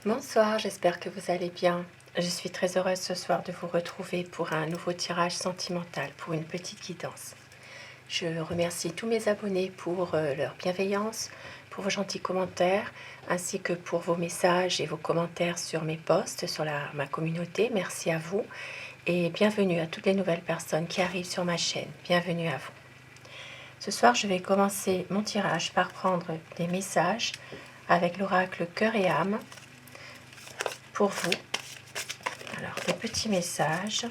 Bonsoir, j'espère que vous allez bien. Je suis très heureuse ce soir de vous retrouver pour un nouveau tirage sentimental, pour une petite guidance. Je remercie tous mes abonnés pour leur bienveillance, pour vos gentils commentaires, ainsi que pour vos messages et vos commentaires sur mes posts, sur ma communauté. Merci à vous et bienvenue à toutes les nouvelles personnes qui arrivent sur ma chaîne. Bienvenue à vous. Ce soir, je vais commencer mon tirage par prendre des messages avec l'oracle Cœur et âme pour vous. Alors, des petits messages.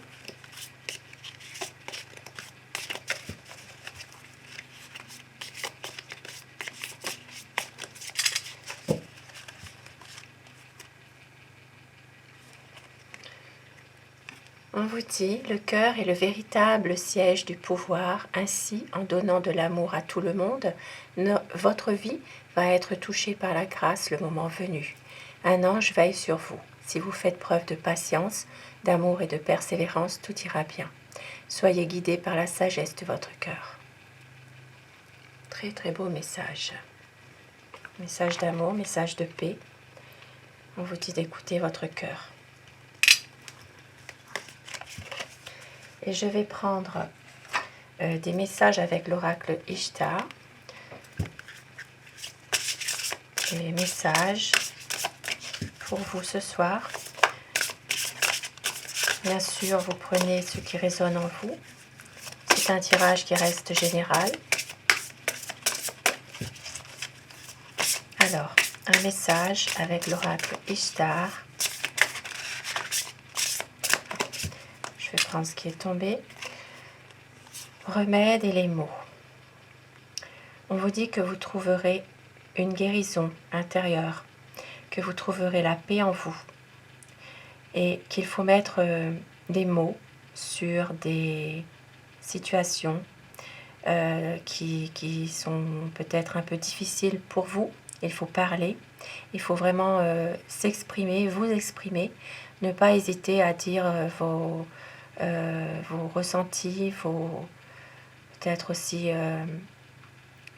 On vous dit, le cœur est le véritable siège du pouvoir. Ainsi, en donnant de l'amour à tout le monde, votre vie va être touchée par la grâce le moment venu. Un ange veille sur vous. Si vous faites preuve de patience, d'amour et de persévérance, tout ira bien. Soyez guidés par la sagesse de votre cœur. Très très beau message. Message d'amour, message de paix. On vous dit d'écouter votre cœur. Et je vais prendre des messages avec l'oracle Ishtar. Des messages pour vous ce soir. Bien sûr, vous prenez ce qui résonne en vous. C'est un tirage qui reste général. Alors, un message avec l'oracle Ishtar. Je vais prendre ce qui est tombé. Remède et les mots. On vous dit que vous trouverez une guérison intérieure, que vous trouverez la paix en vous et qu'il faut mettre des mots sur des situations qui sont peut-être un peu difficiles pour vous. Il faut parler, il faut vraiment s'exprimer, vous exprimer, ne pas hésiter à dire vos ressentis, peut-être aussi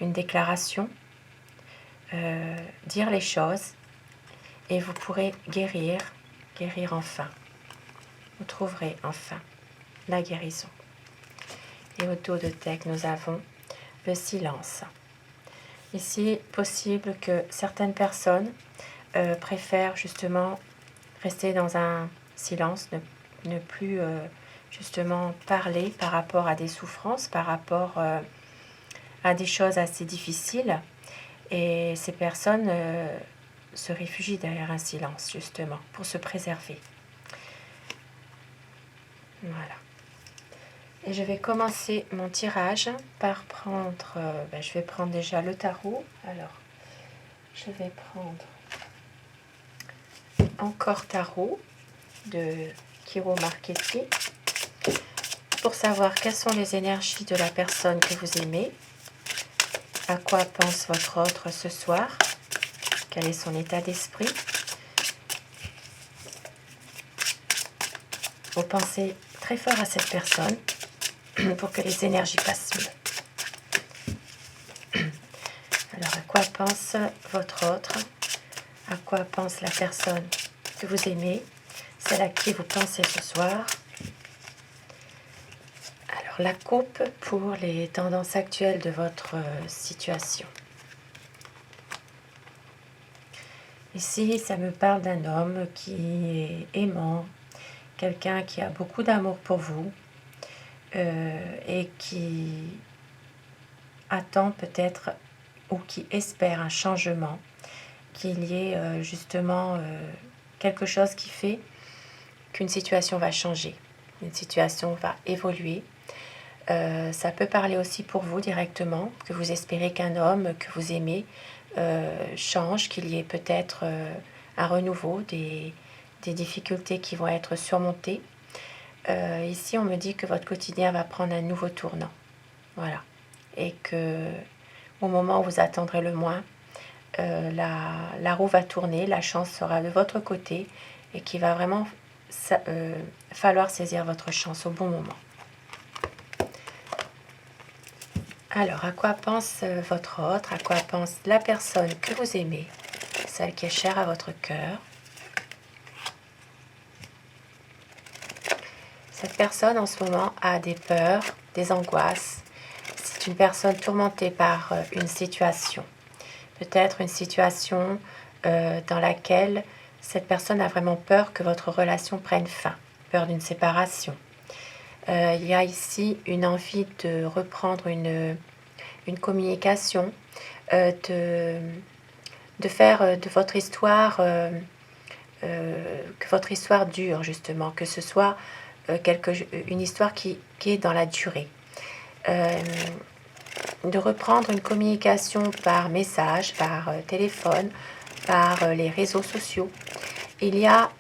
une déclaration, dire les choses et vous pourrez guérir enfin. Vous trouverez enfin la guérison. Et au dos de deck, nous avons le silence. Ici, possible que certaines personnes préfèrent justement rester dans un silence, ne plus justement parler par rapport à des souffrances, par rapport à des choses assez difficiles. Et ces personnes se réfugient derrière un silence, justement, pour se préserver. Voilà. Et je vais commencer mon tirage par prendre... je vais prendre déjà le tarot. Alors, je vais prendre encore tarot de Kiro Marchetti pour savoir quelles sont les énergies de la personne que vous aimez. À quoi pense votre autre ce soir? Quel est son état d'esprit? Vous pensez très fort à cette personne pour que les énergies passent mieux. Alors, à quoi pense votre autre? À quoi pense la personne que vous aimez? Celle à qui vous pensez ce soir? Alors, la coupe pour les tendances actuelles de votre situation. Ici, ça me parle d'un homme qui est aimant, quelqu'un qui a beaucoup d'amour pour vous et qui attend peut-être ou qui espère un changement, qu'il y ait justement quelque chose qui fait qu'une situation va changer, une situation va évoluer. Ça peut parler aussi pour vous directement, que vous espérez qu'un homme que vous aimez change, qu'il y ait peut-être un renouveau, des difficultés qui vont être surmontées. Ici, on me dit que votre quotidien va prendre un nouveau tournant. Voilà. Et que au moment où vous attendrez le moins, la roue va tourner, la chance sera de votre côté et qu'il va vraiment falloir saisir votre chance au bon moment. Alors, à quoi pense votre autre? À quoi pense la personne que vous aimez? Celle qui est chère à votre cœur? Cette personne en ce moment a des peurs, des angoisses. C'est une personne tourmentée par une situation. Peut-être une situation dans laquelle cette personne a vraiment peur que votre relation prenne fin, peur d'une séparation. Il y a ici une envie de reprendre une communication, de faire de votre histoire, que votre histoire dure justement, que ce soit une histoire qui est dans la durée. De reprendre une communication par message, par téléphone, par les réseaux sociaux. Il y a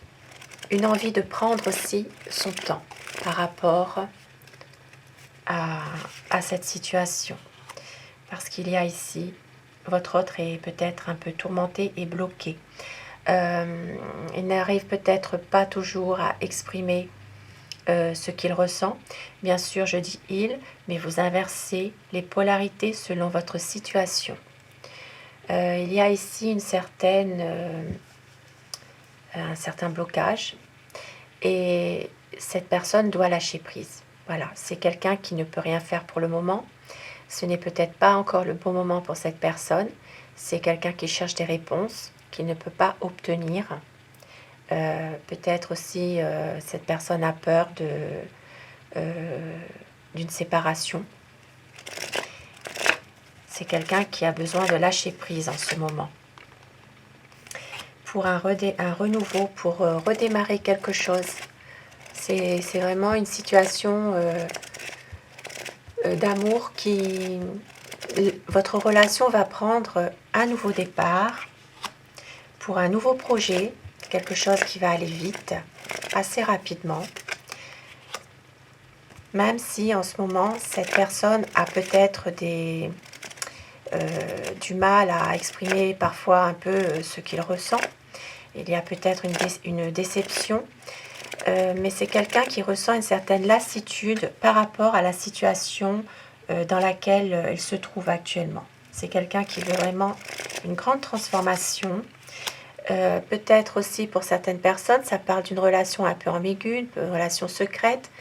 une envie de prendre aussi son temps par rapport à cette situation. Parce qu'il y a ici, votre autre est peut-être un peu tourmenté et bloqué. Il n'arrive peut-être pas toujours à exprimer ce qu'il ressent. Bien sûr, je dis il, mais vous inversez les polarités selon votre situation. Il y a ici un certain blocage et cette personne doit lâcher prise. Voilà, c'est quelqu'un qui ne peut rien faire pour le moment. Ce n'est peut-être pas encore le bon moment pour cette personne. C'est quelqu'un qui cherche des réponses, qui ne peut pas obtenir. Peut-être aussi cette personne a peur d'une séparation. C'est quelqu'un qui a besoin de lâcher prise en ce moment. Pour un renouveau, pour redémarrer quelque chose. C'est vraiment une situation d'amour qui... Votre relation va prendre un nouveau départ pour un nouveau projet, quelque chose qui va aller vite, assez rapidement. Même si en ce moment, cette personne a peut-être du mal à exprimer parfois un peu ce qu'il ressent. Il y a peut-être une déception, mais c'est quelqu'un qui ressent une certaine lassitude par rapport à la situation dans laquelle il se trouve actuellement. C'est quelqu'un qui veut vraiment une grande transformation. Peut-être aussi pour certaines personnes, ça parle d'une relation un peu ambiguë, une relation secrète,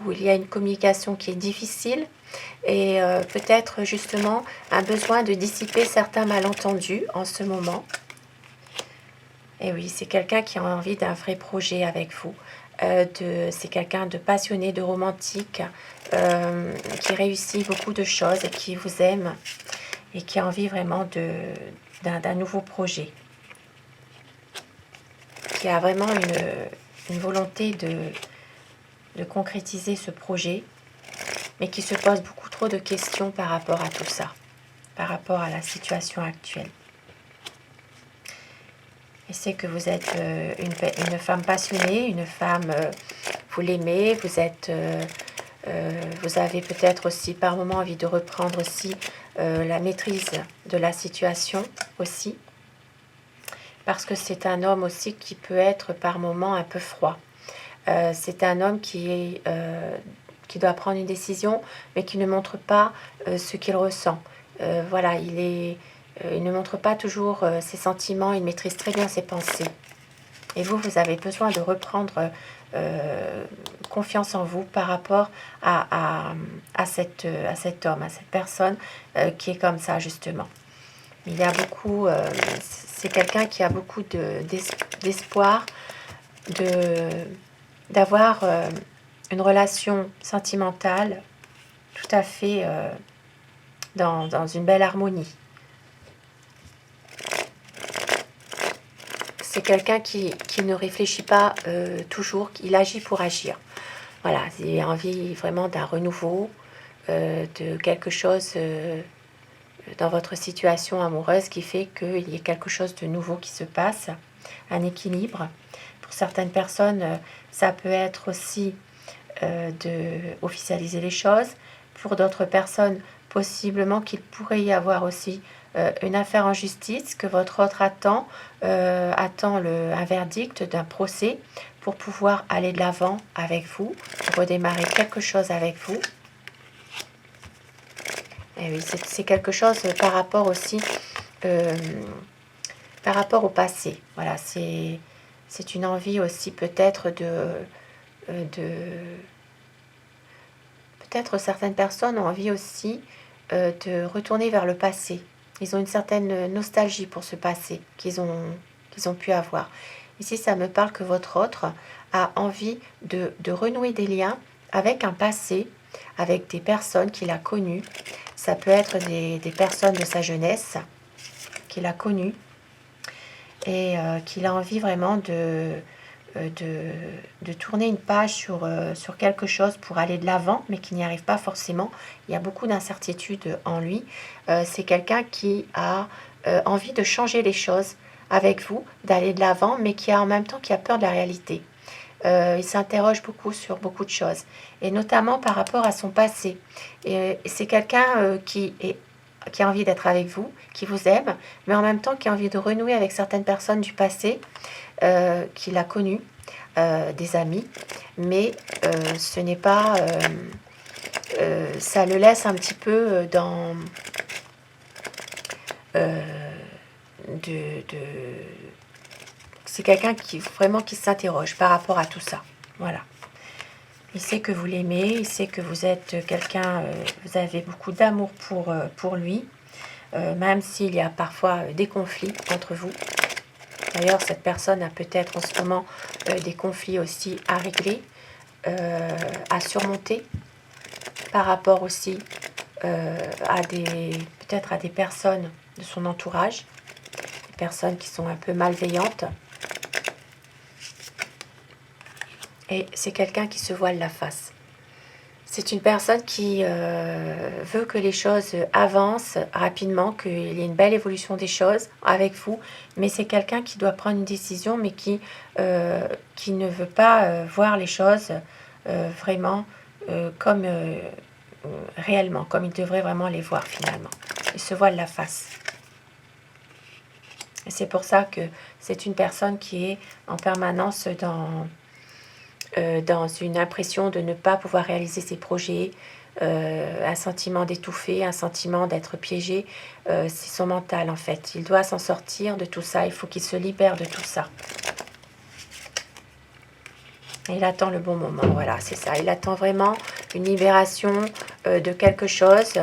où il y a une communication qui est difficile et peut-être justement un besoin de dissiper certains malentendus en ce moment. Et oui, c'est quelqu'un qui a envie d'un vrai projet avec vous. C'est quelqu'un de passionné, de romantique, qui réussit beaucoup de choses et qui vous aime et qui a envie vraiment d'un nouveau projet. Qui a vraiment une volonté de concrétiser ce projet, mais qui se pose beaucoup trop de questions par rapport à tout ça, par rapport à la situation actuelle. Et c'est que vous êtes une femme passionnée, une femme, vous l'aimez, vous avez peut-être aussi par moments envie de reprendre aussi la maîtrise de la situation aussi, parce que c'est un homme aussi qui peut être par moments un peu froid. C'est un homme qui doit prendre une décision, mais qui ne montre pas ce qu'il ressent. Voilà, il ne montre pas toujours ses sentiments, il maîtrise très bien ses pensées. Et vous avez besoin de reprendre confiance en vous par rapport à cet homme, à cette personne qui est comme ça, justement. Il y a beaucoup, c'est quelqu'un qui a beaucoup d'espoir d'avoir une relation sentimentale tout à fait dans une belle harmonie. C'est quelqu'un qui ne réfléchit pas toujours, il agit pour agir. Voilà, il a envie vraiment d'un renouveau, de quelque chose dans votre situation amoureuse qui fait qu'il y ait quelque chose de nouveau qui se passe, un équilibre. Pour certaines personnes, ça peut être aussi de officialiser les choses. Pour d'autres personnes, possiblement qu'il pourrait y avoir aussi une affaire en justice, que votre autre attend un verdict d'un procès pour pouvoir aller de l'avant avec vous, redémarrer quelque chose avec vous. Et oui, c'est quelque chose par rapport aussi, par rapport au passé. Voilà, c'est une envie aussi peut-être de peut-être certaines personnes ont envie aussi de retourner vers le passé. Ils ont une certaine nostalgie pour ce passé qu'ils ont pu avoir. Ici, ça me parle que votre autre a envie de renouer des liens avec un passé, avec des personnes qu'il a connues. Ça peut être des personnes de sa jeunesse qu'il a connues et qu'il a envie vraiment de tourner une page sur quelque chose pour aller de l'avant, mais qui n'y arrive pas forcément. Il y a beaucoup d'incertitudes en lui. C'est quelqu'un qui a envie de changer les choses avec vous, d'aller de l'avant, mais qui a en même temps qui a peur de la réalité. Il s'interroge beaucoup sur beaucoup de choses, et notamment par rapport à son passé. Et c'est quelqu'un qui a envie d'être avec vous, qui vous aime, mais en même temps qui a envie de renouer avec certaines personnes du passé qu'il a connues, des amis, mais ce n'est pas... ça le laisse un petit peu dans... C'est quelqu'un qui vraiment qui s'interroge par rapport à tout ça. Voilà. Il sait que vous l'aimez, il sait que vous êtes quelqu'un, vous avez beaucoup d'amour pour lui, même s'il y a parfois des conflits entre vous. D'ailleurs, cette personne a peut-être en ce moment des conflits aussi à régler, à surmonter, par rapport aussi peut-être à des personnes de son entourage, des personnes qui sont un peu malveillantes. Et c'est quelqu'un qui se voile la face. C'est une personne qui veut que les choses avancent rapidement, qu'il y ait une belle évolution des choses avec vous, mais c'est quelqu'un qui doit prendre une décision, mais qui ne veut pas voir les choses vraiment comme réellement, comme il devrait vraiment les voir finalement. Il se voile la face. Et c'est pour ça que c'est une personne qui est en permanence dans une impression de ne pas pouvoir réaliser ses projets, un sentiment d'étouffer, un sentiment d'être piégé. C'est son mental en fait. Il doit s'en sortir de tout ça, il faut qu'il se libère de tout ça. Et il attend le bon moment, voilà, c'est ça. Il attend vraiment une libération de quelque chose,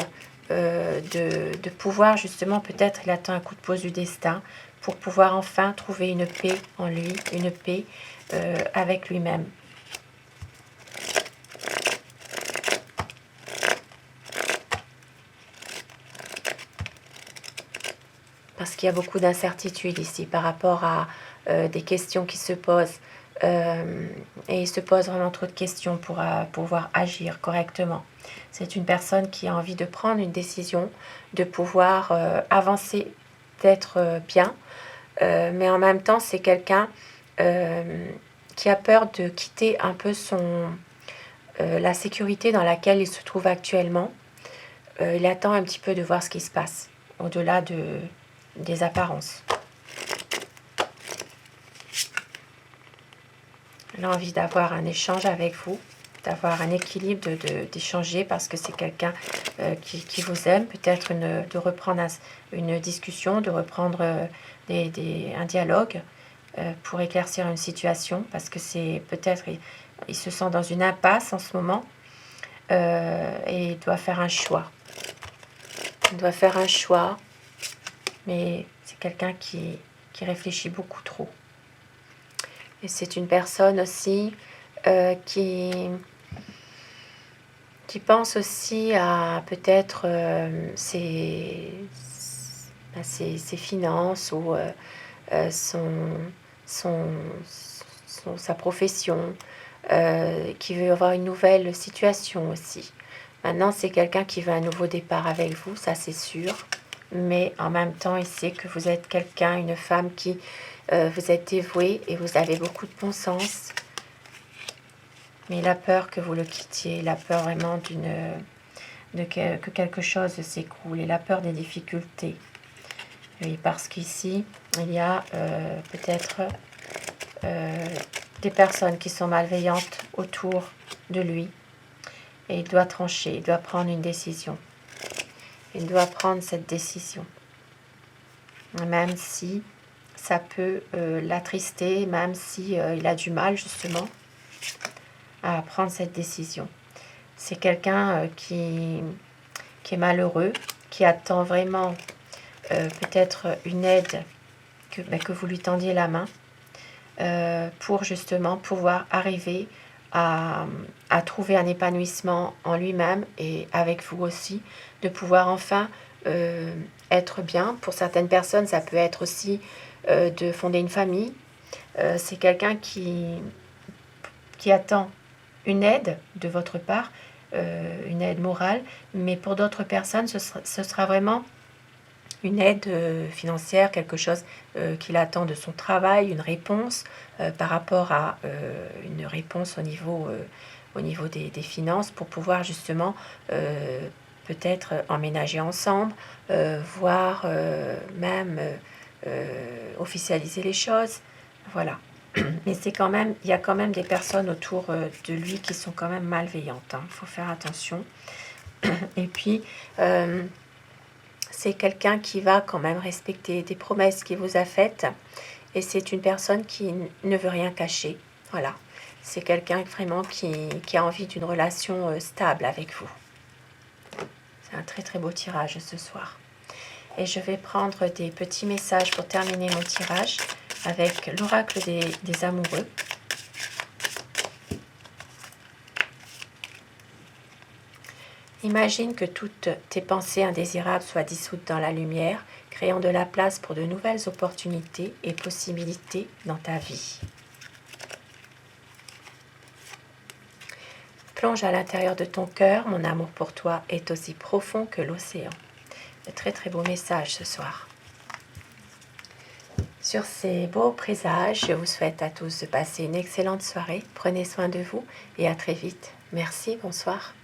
de pouvoir justement, peut-être il attend un coup de pause du destin pour pouvoir enfin trouver une paix en lui, une paix avec lui-même. Parce qu'il y a beaucoup d'incertitudes ici par rapport à des questions qui se posent. Et il se pose vraiment trop de questions pour pouvoir agir correctement. C'est une personne qui a envie de prendre une décision, de pouvoir avancer, d'être bien. Mais en même temps, c'est quelqu'un qui a peur de quitter un peu la sécurité dans laquelle il se trouve actuellement. Il attend un petit peu de voir ce qui se passe, au-delà des apparences. Il a envie d'avoir un échange avec vous, d'avoir un équilibre, d'échanger parce que c'est quelqu'un qui vous aime, peut-être de reprendre une discussion, de reprendre un dialogue pour éclaircir une situation parce que c'est peut-être, il se sent dans une impasse en ce moment et il doit faire un choix. Il doit faire un choix, mais c'est quelqu'un qui réfléchit beaucoup trop. Et c'est une personne aussi qui pense aussi à peut-être ses finances ou sa profession, qui veut avoir une nouvelle situation aussi. Maintenant, c'est quelqu'un qui veut un nouveau départ avec vous, ça c'est sûr. Mais en même temps, il sait que vous êtes quelqu'un, une femme qui vous êtes dévouée et vous avez beaucoup de bon sens. Mais il a peur que vous le quittiez, il a peur vraiment que quelque chose s'écroule, il a peur des difficultés. Oui, parce qu'ici, il y a peut-être des personnes qui sont malveillantes autour de lui. Et il doit trancher, il doit prendre une décision. Il doit prendre cette décision. Même si ça peut l'attrister, même si il a du mal justement à prendre cette décision. C'est quelqu'un qui est malheureux, qui attend vraiment peut-être une aide, que vous lui tendiez la main pour justement pouvoir arriver à trouver un épanouissement en lui-même et avec vous aussi, de pouvoir enfin être bien. Pour certaines personnes, ça peut être aussi de fonder une famille. C'est quelqu'un qui attend une aide de votre part, une aide morale, mais pour d'autres personnes, ce sera vraiment une aide financière, quelque chose qu'il attend de son travail, une réponse par rapport à une réponse au niveau des finances pour pouvoir justement peut-être emménager ensemble, voire même officialiser les choses. Voilà. Mais c'est quand même, il y a quand même des personnes autour de lui qui sont quand même malveillantes. Il faut faire attention. Et puis, c'est quelqu'un qui va quand même respecter des promesses qu'il vous a faites. Et c'est une personne qui ne veut rien cacher. Voilà. C'est quelqu'un vraiment qui a envie d'une relation stable avec vous. C'est un très très beau tirage ce soir. Et je vais prendre des petits messages pour terminer mon tirage avec l'oracle des amoureux. Imagine que toutes tes pensées indésirables soient dissoutes dans la lumière, créant de la place pour de nouvelles opportunités et possibilités dans ta vie. Plonge à l'intérieur de ton cœur, mon amour pour toi est aussi profond que l'océan. De très très beau message ce soir. Sur ces beaux présages, je vous souhaite à tous de passer une excellente soirée. Prenez soin de vous et à très vite. Merci, bonsoir.